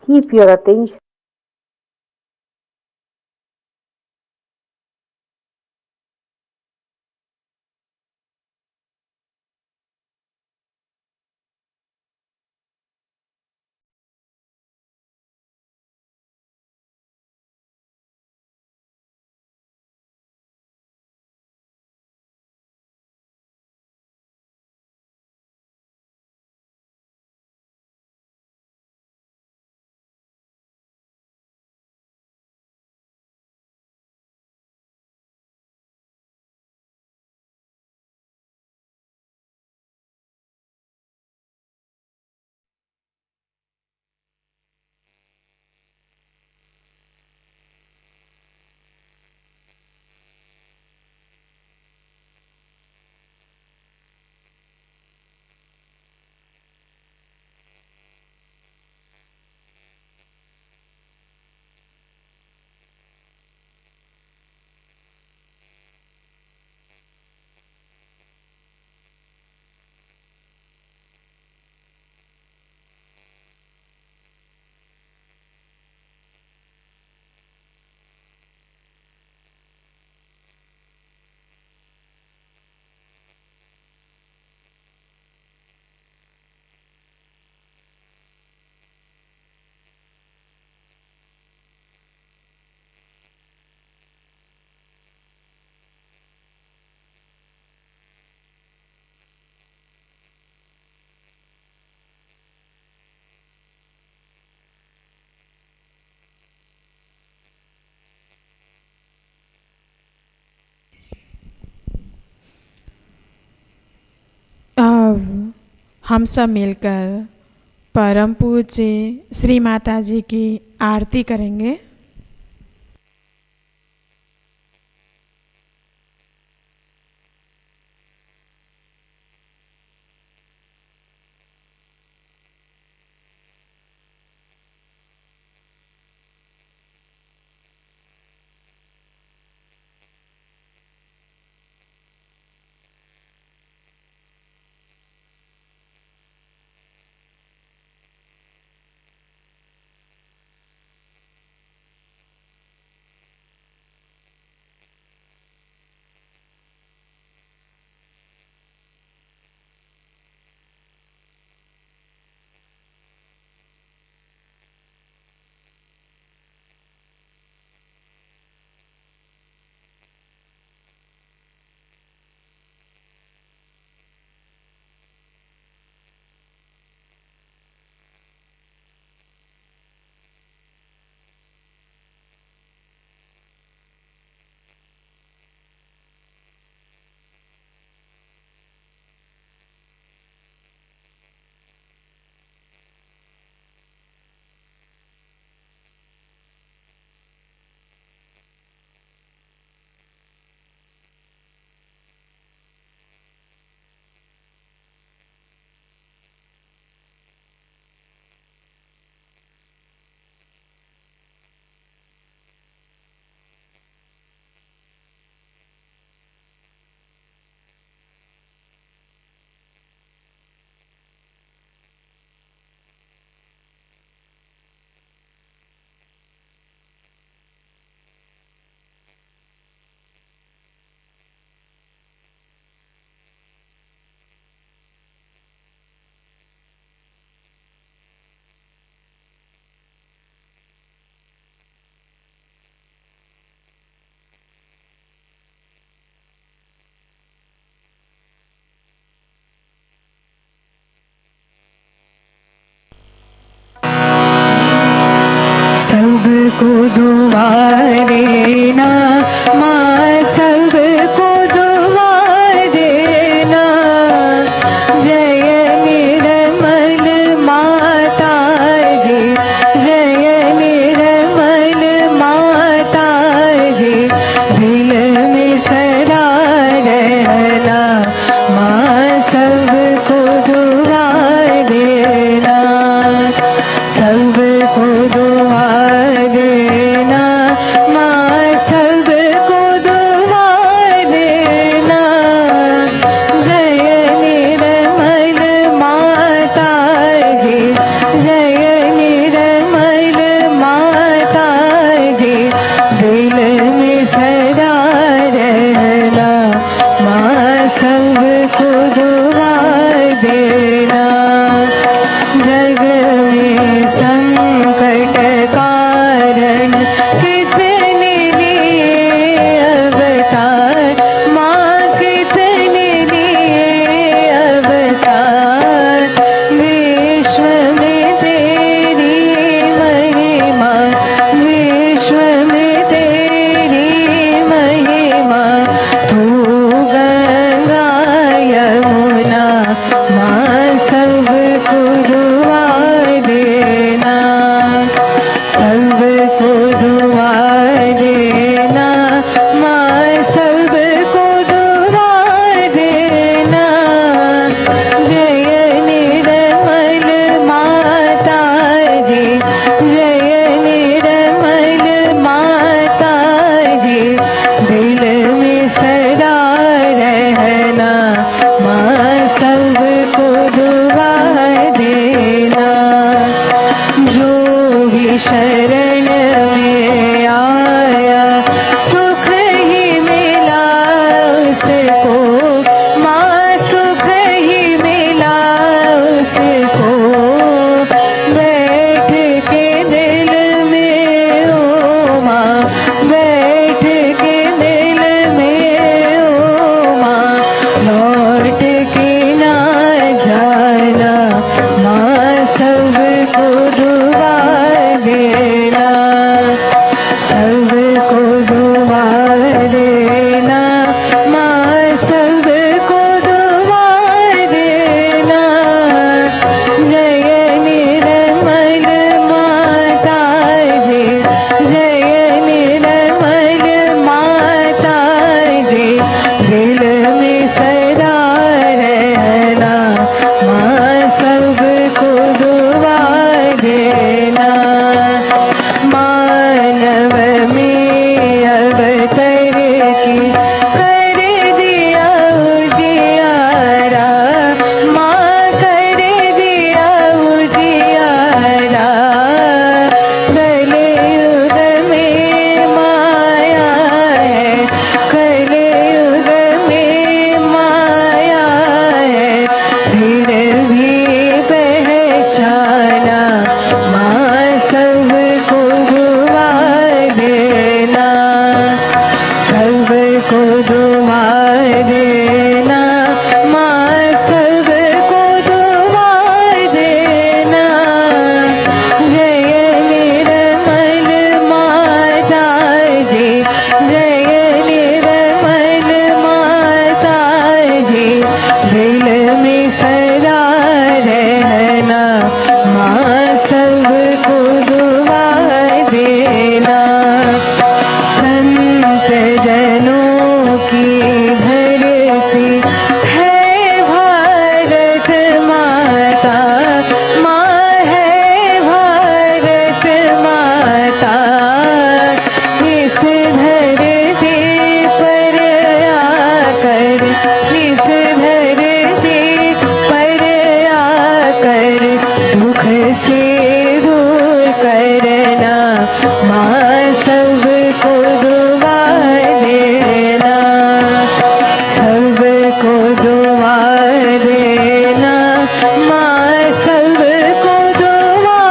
keep your attention अब हम सब मिलकर परम पूज्य श्री माता जी की आरती करेंगे। सबको दुआ देना माँ, सबको दुआ देना। जय निर्मल माता जी, जय निर्मल माता जी, दिल में सदा रहना माँ, सबको दुआ देना। सबको दुआ देना माँ, सबको दुआ देना। जय निर्मल माता जी, जय निर्मल माता जी, दिल में सदा रहना माँ, सबको दुआ देना। जग में संकट कारण कितने लिए अवतार माँ, कितने लिए अवतार। विश्व में तेरी महिमा, विश्व में तेरी महिमा। तू गंगा यमुना माँ, सबको दुआ देना। सबको दुआ देना माँ, सबको दुआ देना। जय निर्मल माता जी, जय निर्मल माता जी, दिल में सदा रहना माँ, सबको दुआ देना। जो भी शरण में आया सुख ही मिला उसको माँ, सुख ही मिला उसको। बैठ के दिल में ओ माँ, बैठ के दिल में ओ माँ, लौट के ना जाना माँ, सबको दुआ देना। सबको दुआ देना माँ, सबको दुआ देना। जय निर्मल माता जी, जय निर्मल माता जी, दिल में सदा रहना माँ, सबको दुआ देना। मानव में अवतर की कर दिया उजियारा माँ, कर दिया उजियारा। कलयुग में माया है, कलयुग में माया है, फिर भी पहचाना माँ, सबको दुआ देना। सबको दुआ देना माँ, सबको दुआ देना। जय निर्मल माता जी, जय निर्मल माता जी, दिल में सदा रहना माँ, सबको दुआ देना। संत जनों की धरती है भारत माता माँ, है भारत माता। इस धरती पर आकर, इस धरती पर आकर दुख से दूर करना माँ, सबको दुआ देना। सबको दुआ देना माँ, सबको दुआ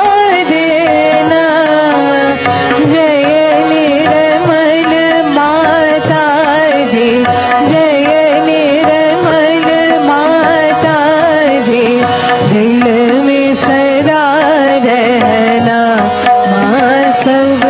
देना। जय निर्मल माता जी, जय निर्मल माता जी, दिल में सदा रहना माँ, सब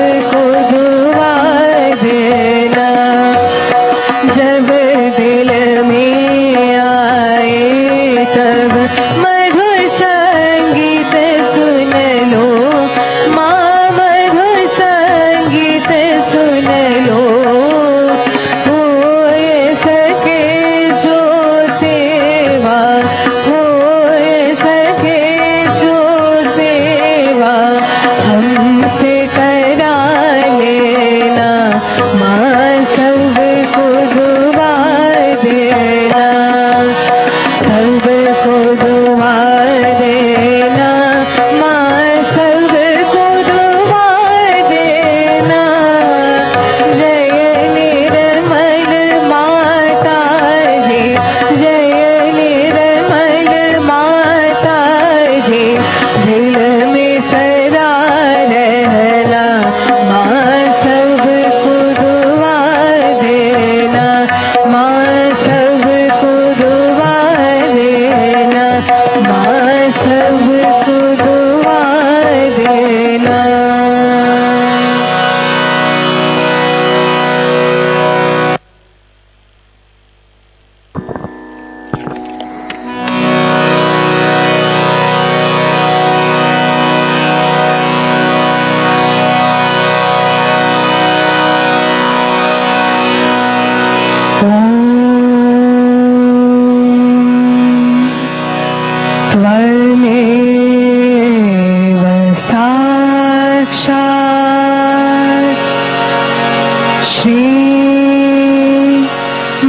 श्री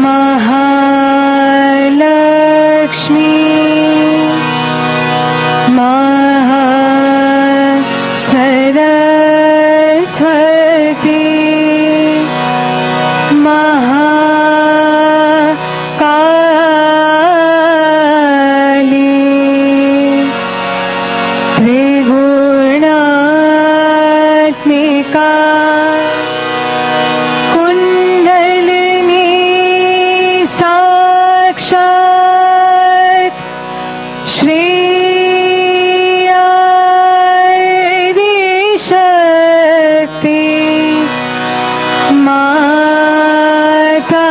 महालक्ष्मी सरस्वती महाकाली त्रिगुणात्मिका कुंडलिनी साक्षात् श्री शक्ति माता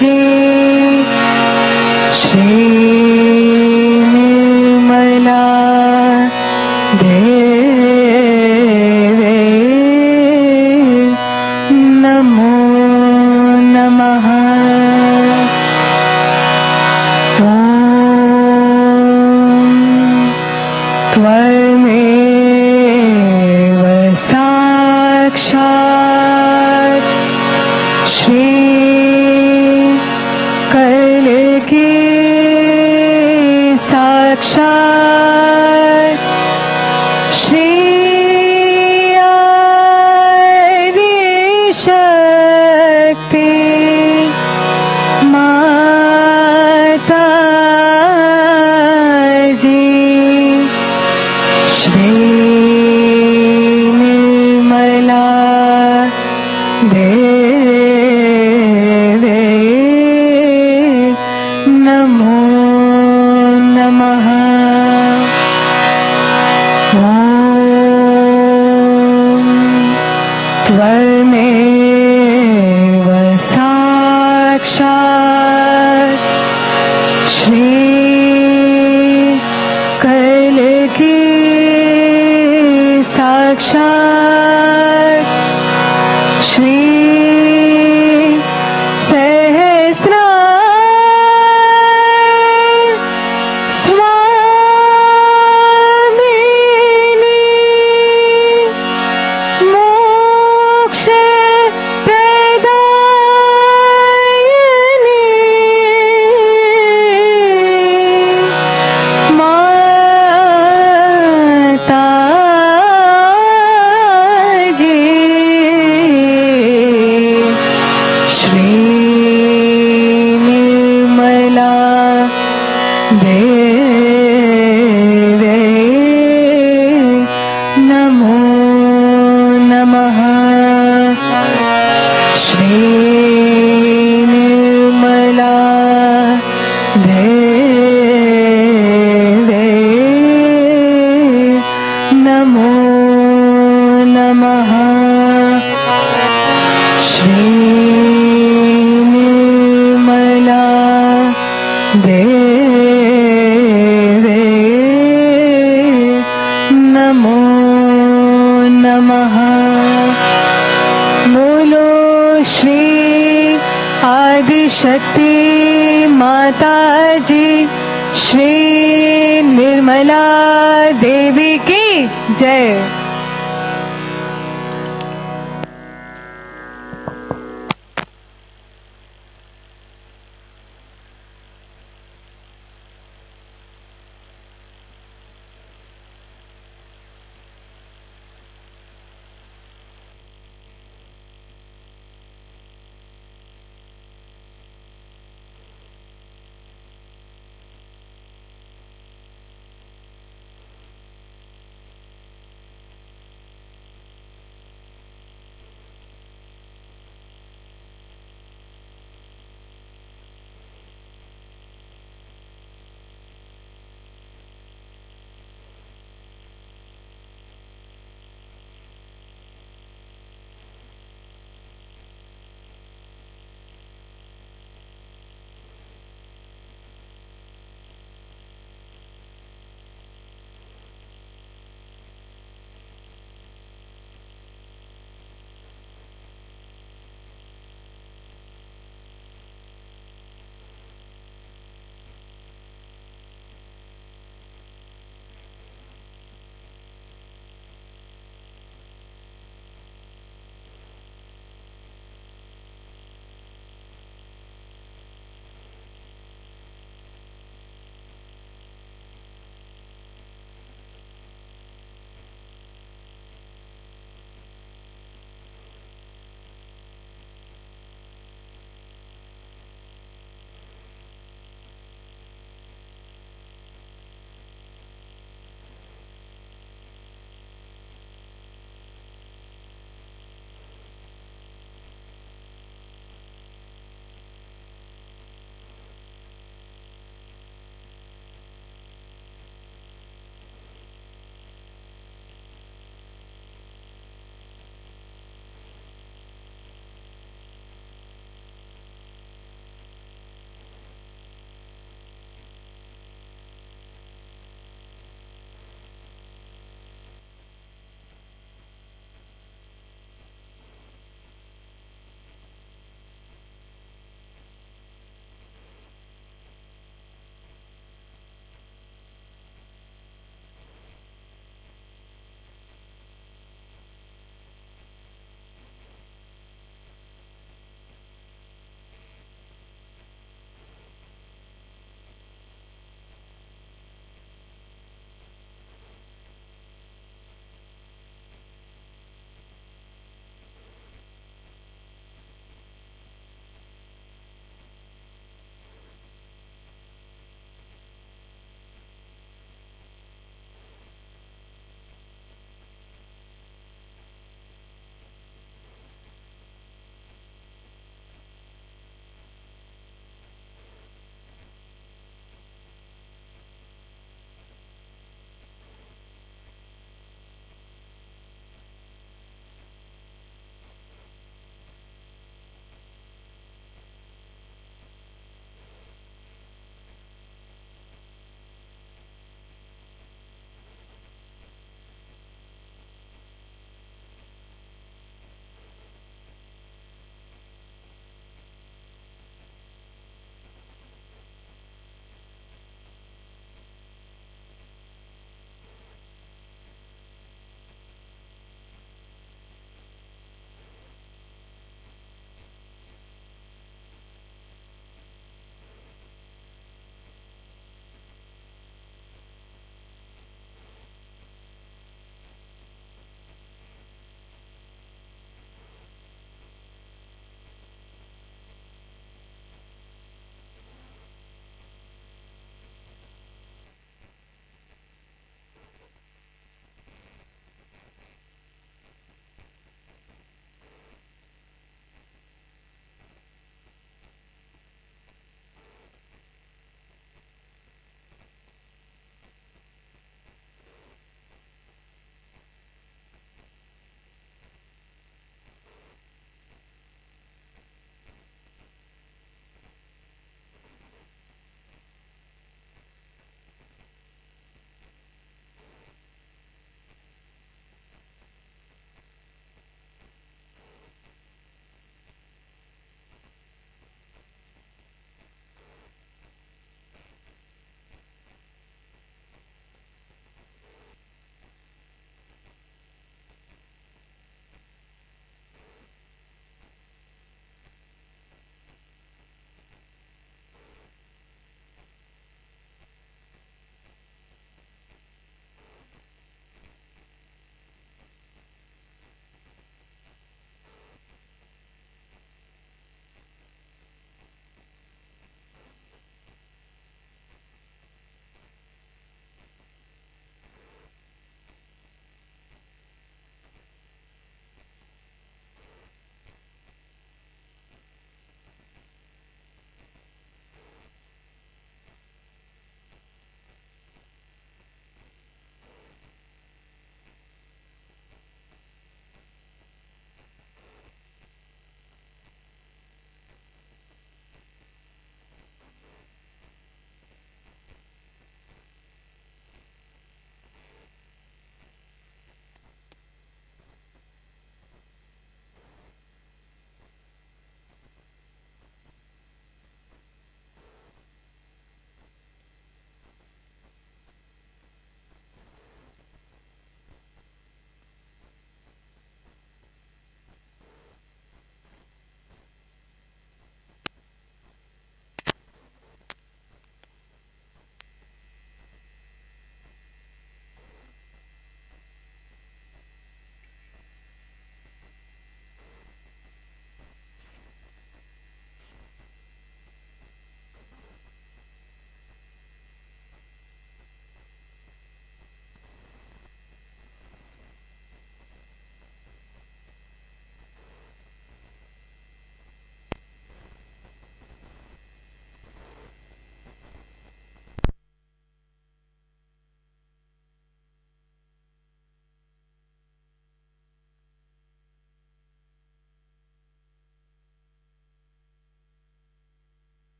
जी श्री निर्मला देवे नमो नमः। त्वमेव साक्षात् श्री कलकी साक्षात् श्री आदिशक्ति माता जी श्री निर्मला देवे नमो नमः। ॐ त्वमेव साक्षात् श्री कलकी साक्षात् श्री सहस्रार स्वामिनी मोक्ष प्रदायिनी माता जी श्री निर्मला देवे नमो नमः। श्री निर्मला देवे नमो नमः। श्री निर्मला देवे नमो नमः। बोलो श्री आदिशक्ति माता जी श्री निर्मला देवी की जय।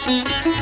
Mm-hmm.